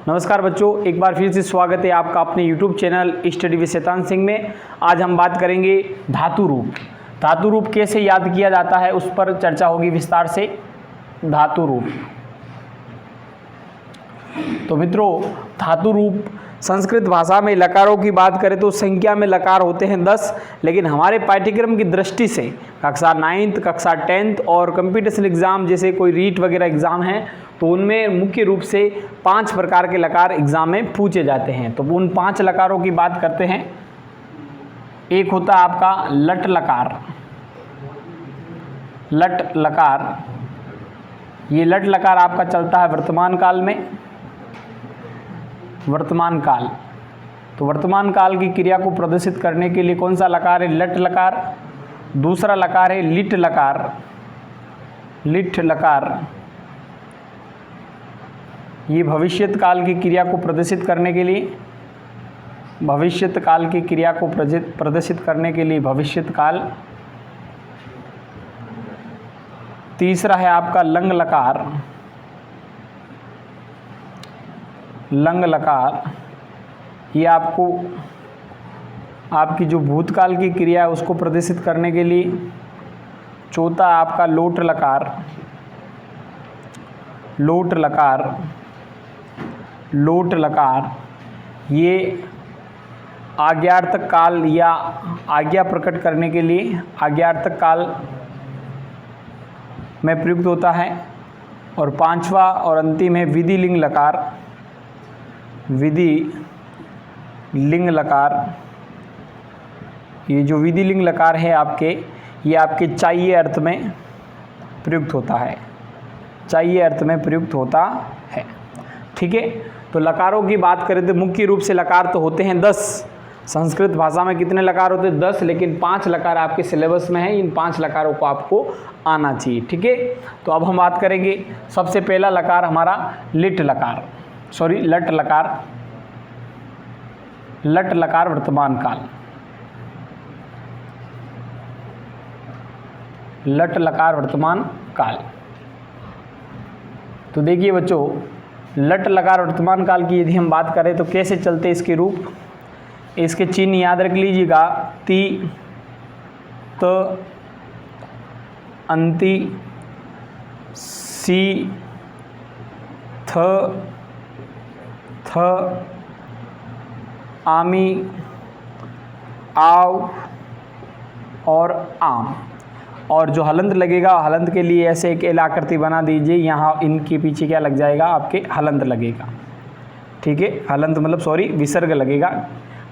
नमस्कार बच्चों, एक बार फिर से स्वागत है आपका अपने YouTube channel study with Shaitan Singh में। आज हम बात करेंगे धातु रूप। धातु रूप कैसे याद किया जाता है उस पर चर्चा होगी विस्तार से। धातु रूप, तो मित्रों धातु रूप संस्कृत भाषा में लकारों की बात करें तो संख्या में लकार होते हैं 10, लेकिन हमारे पाठ्यक्रम की दृष्टि से कक्षा 9th, कक्षा 10th और कंपटीशन एग्ज़ाम जैसे कोई रीट वगैरह एग्ज़ाम हैं तो उनमें मुख्य रूप से 5 प्रकार के लकार एग्ज़ाम में पूछे जाते हैं। तो उन 5 लकारों की बात करते हैं। एक होता है आपका लट लकार। लट लकार, ये लट लकार आपका चलता है वर्तमान काल में। वर्तमान काल, तो वर्तमान काल की क्रिया को प्रदर्शित करने के लिए कौन सा लकार है? लट लकार। दूसरा लकार है लिट लकार। लिट लकार, ये भविष्यत काल की क्रिया को प्रदर्शित करने के लिए, भविष्यत काल की क्रिया को प्रदर्शित करने के लिए भविष्यत काल। तीसरा है आपका लंग लकार। लंग लकार, ये आपको आपकी जो भूतकाल की क्रिया है उसको प्रदर्शित करने के लिए। चौथा आपका लोट लकार। लोट लकार, लोट लकार, ये आज्ञार्थक काल या आज्ञा प्रकट करने के लिए आज्ञार्थक काल में प्रयुक्त होता है। और पांचवा और अंतिम है विधि लिंग लकार। विधि लिंग लकार, ये जो विधि लिंग लकार है आपके, ये आपके चाहिए अर्थ में प्रयुक्त होता है। चाहिए अर्थ में प्रयुक्त होता है। ठीक है, तो लकारों की बात करें तो मुख्य रूप से लकार तो होते हैं 10। संस्कृत भाषा में कितने लकार होते हैं? 10, लेकिन 5 लकार आपके सिलेबस में है। इन 5 लकारों को आपको आना चाहिए। ठीक है, तो अब हम बात करेंगे। सबसे पहला लकार हमारा लिट लकार, सॉरी लट लकार। लट लकार वर्तमान काल। लट लकार वर्तमान काल, तो देखिए बच्चों, लट लकार वर्तमान काल की यदि हम बात करें तो कैसे चलते इसके रूप, इसके चिन्ह याद रख लीजिएगा। ती, त, अंति, सी, थ, आमी, आव और आम। और जो हलंत लगेगा, हलंत के लिए ऐसे एक एल आकृति बना दीजिए। यहाँ इनके पीछे क्या लग जाएगा? आपके हलंत लगेगा। ठीक है, हलंत मतलब सॉरी विसर्ग लगेगा,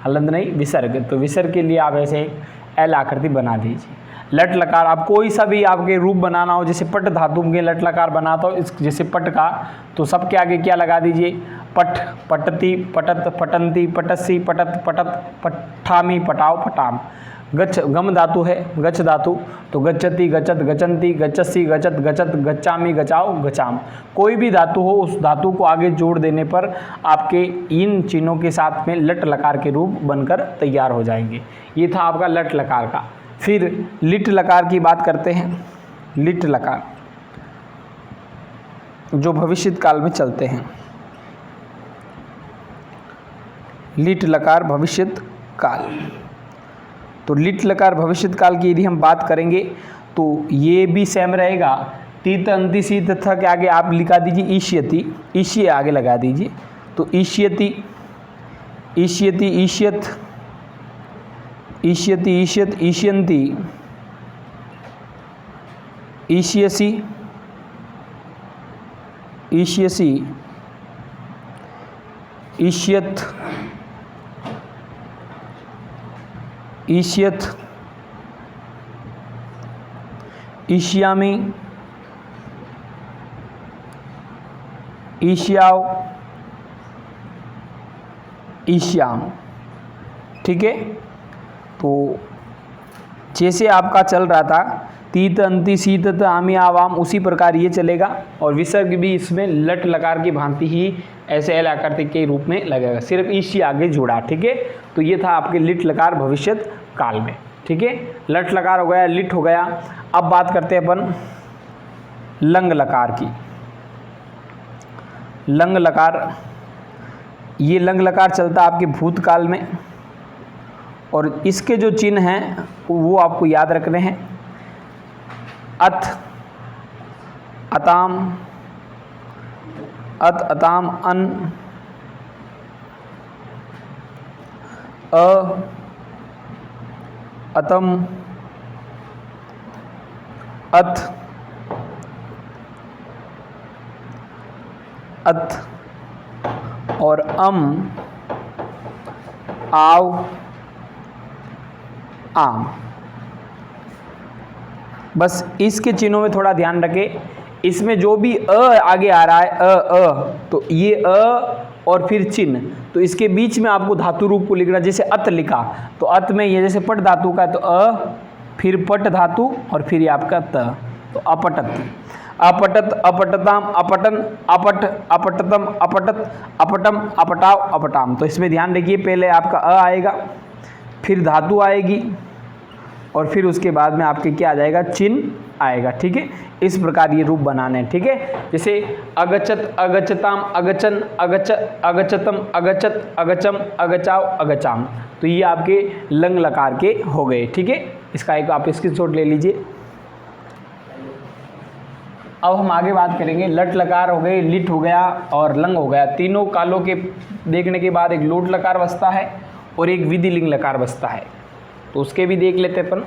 हलंत नहीं विसर्ग। तो विसर्ग के लिए आप ऐसे एल आकृति बना दीजिए। लट लकार, आप कोई सा भी आपके रूप बनाना हो, जैसे पट धातु के लट लकार बनाता हो इस जैसे पट का, तो सबके आगे क्या लगा दीजिए? पट, पटती, पटत, पटंती, पटसी, पटत, पटत, पठामी, पटाव, पटाम। गच्छ गम धातु है, गच्छ धातु, तो गच्छति, गच्छत, गच्छन्ति, गच्छसि, गच्छत, गच्छत, गच्छामि, गचाओ, गचाम। कोई भी धातु हो उस धातु को आगे जोड़ देने पर आपके इन चिन्हों के साथ में लट लकार के रूप बनकर तैयार हो जाएंगे। ये था आपका लट लकार का। फिर लिट लकार की बात करते हैं। लिट लकार जो भविष्यत काल में चलते हैं। लिट लकार भविष्यत काल, तो लिट लकार भविष्यत काल की यदि हम बात करेंगे तो ये भी सेम रहेगा। तीत अंति सी तथा के आगे आप लिखा दीजिए ईष्यति, ईष्य आगे लगा दीजिए। तो ईष्यति, ईष्यति, ईष्यत, ईष्यति, ईष्यत, ईष्यन्ति, ईष्यसि, ईष्यसि, ईष्यत, ईष्यत, ईष्यामि, ईष्याव, ईष्याम। ठीक है, तो जैसे आपका चल रहा था तीत अंति सीत आमी आवाम, उसी प्रकार ये चलेगा। और विसर्ग भी इसमें लट लकार की भांति ही ऐसे एल आकृति के रूप में लगेगा, सिर्फ ईशी आगे जुड़ा। ठीक है, तो ये था आपके लिट लकार भविष्यत काल में। ठीक है, लट लकार हो गया, लिट हो गया। अब बात करते हैं अपन लंग लकार की। लंग लकार, ये लंग लकार चलता है आपके भूतकाल में, और इसके जो चिन्ह हैं वो आपको याद रखने हैं। अथ, अताम, अत, अताम, अन, अ, अतम, अथ, अथ और आव, आम। बस इसके चिन्हों में थोड़ा ध्यान रखें। इसमें जो भी अ आगे आ रहा है, तो ये अ और फिर चिन्ह, तो इसके बीच में आपको धातु रूप को लिखना। जैसे अत लिखा तो अत में ये जैसे पट धातु का, तो अ फिर पट धातु और फिर ये आपका त, तो अपटत, अपटत, अपटताम, अपटन, अपट, अपटतम, अपटत, अपटम, अपटाव, अपटाम। तो इसमें ध्यान रखिए, पहले आपका अ आएगा, फिर धातु आएगी और फिर उसके बाद में आपके क्या आ जाएगा, चिन्ह आएगा। ठीक है, इस प्रकार ये रूप बनाने हैं। ठीक है, जैसे अगचत, अगचताम, अगचन, अगच, अगचतम, अगचत, अगचम, अगचाव, अगचाम। तो ये आपके लंग लकार के हो गए। ठीक है, इसका एक आप स्क्रीनशॉट ले लीजिए। अब हम आगे बात करेंगे, लट लकार हो गए, लिट हो गया और लंग हो गया। तीनों कालों के देखने के बाद एक लोट लकार बसता है और एक विधि लिंग लकार बसता है, तो उसके भी देख लेते अपन।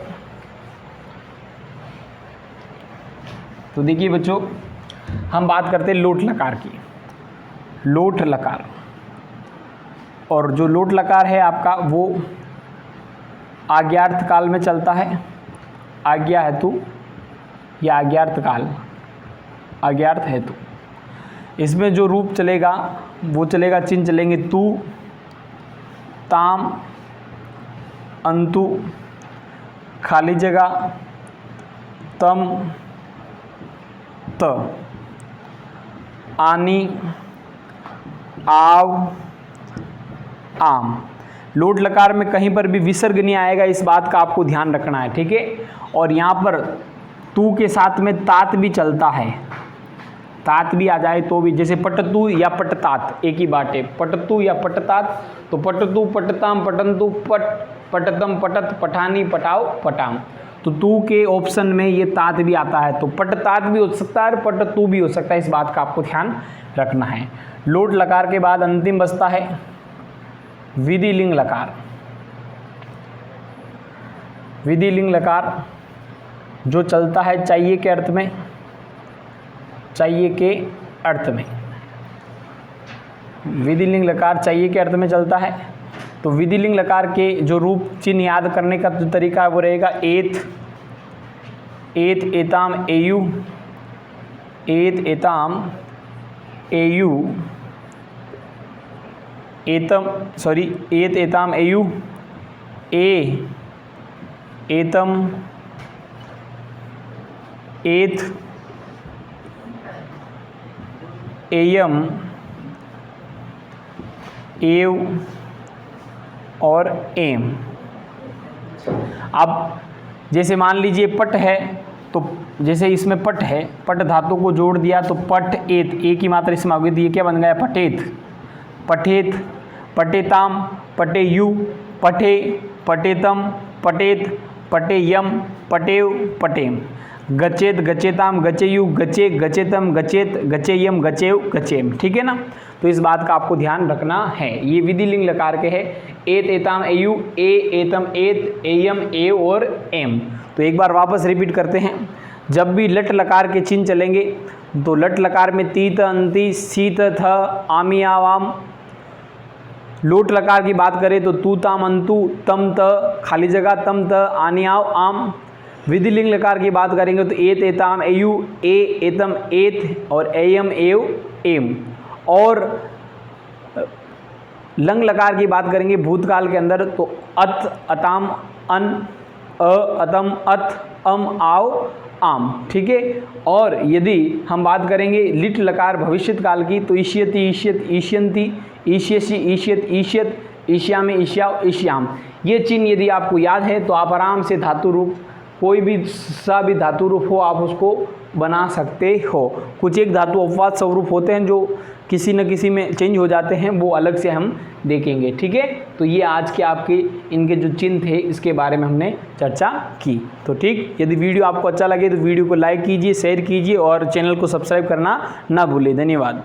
तो देखिए बच्चों, हम बात करते हैं लोट लकार की। लोट लकार, और जो लोट लकार है आपका वो आज्ञार्थ काल में चलता है। आज्ञा हेतु या आज्ञार्थ काल, आज्ञार्थ हेतु। इसमें जो रूप चलेगा वो चलेगा, चिन्ह चलेंगे तू, ताम, अंतु, खाली जगह, तम, त, आनी, आव, आम। लोट लकार में कहीं पर भी विसर्ग नहीं आएगा, इस बात का आपको ध्यान रखना है। ठीक है, और यहाँ पर तू के साथ में तात भी चलता है। तात भी आ जाए तो भी, जैसे पटतु या पटतात एक ही बात है, पटतु या पटतात। तो पटतु, पटताम, पटंतु, पट, पटतम, पटत, पठानी, पटाव, पटाम। तो तू के ऑप्शन में ये तात भी आता है, तो पटतात भी हो सकता है और पटतु भी हो सकता है, इस बात का आपको ध्यान रखना है। लोट लकार के बाद अंतिम बचता है विधि लिंग लकार। विधि लिंग लकार जो चलता है चाहिए के अर्थ में, चाहिए के अर्थ में। विधि लिंग लकार चाहिए के अर्थ में चलता है। तो विधि लिंग लकार के जो रूप चिन्ह याद करने का जो तरीका है वो रहेगा एत, एत, एताम, एयु, एत, एताम, एयु, एतम, सॉरी, एत, एताम, एयु, ए, एतम, एत, एयम, एव और एम। अब जैसे मान लीजिए पट है, तो जैसे इसमें पट है, पट धातु को जोड़ दिया तो पट एत, एक ही मात्रा इसमें आ गई, तो ये क्या बन गया, पटेत, पठेत, पटेताम, पटेयु, पठे, पटेतम, पटेत, पटेयम, पटेव, पटेम। गचेत, गचेताम, गचेयु, गचे, गचेतम, गचेत, गचेयम, गचेव, गचेम। ठीक है ना, तो इस बात का आपको ध्यान रखना है। ये विधि लिंग लकार के है, एत, एताम, एयु, ए, एतम, एत, एयम, एव और एम। तो एक बार वापस रिपीट करते हैं। जब भी लट लकार के चिन्ह चलेंगे तो लट लकार में तीत, अंति, सीत, थ, आमी, आवाम। लोट लकार की बात करें तो तू, ताम, अंतु, तम, त, खाली जगह, तम, त, आनी, आव, आम। विधि लिंग लकार की बात करेंगे तो एत, एताम, एयु, ए, एतम, एत और एयम, एव, एम। और लंग लकार की बात करेंगे भूतकाल के अंदर तो अत, अताम, अन, अ, अतम, अत, अम, आव, आम। ठीक है, और यदि हम बात करेंगे लिट लकार भविष्यत काल की तो ईष्यति, ईष्यत, ईष्यंति, ईष्यसि, ईष्यत, ईष्यत, ईष्यामि, ईष्याव, ईष्याम। ये चिन्ह यदि आपको याद है तो आप आराम से धातु रूप, कोई भी सा भी धातु रूप हो आप उसको बना सकते हो। कुछ एक धातु अपवाद स्वरूप होते हैं जो किसी न किसी में चेंज हो जाते हैं, वो अलग से हम देखेंगे। ठीक है, तो ये आज के आपके इनके जो चिन्ह थे इसके बारे में हमने चर्चा की। तो ठीक, यदि वीडियो आपको अच्छा लगे तो वीडियो को लाइक कीजिए, शेयर कीजिए और चैनल को सब्सक्राइब करना ना भूलें। धन्यवाद।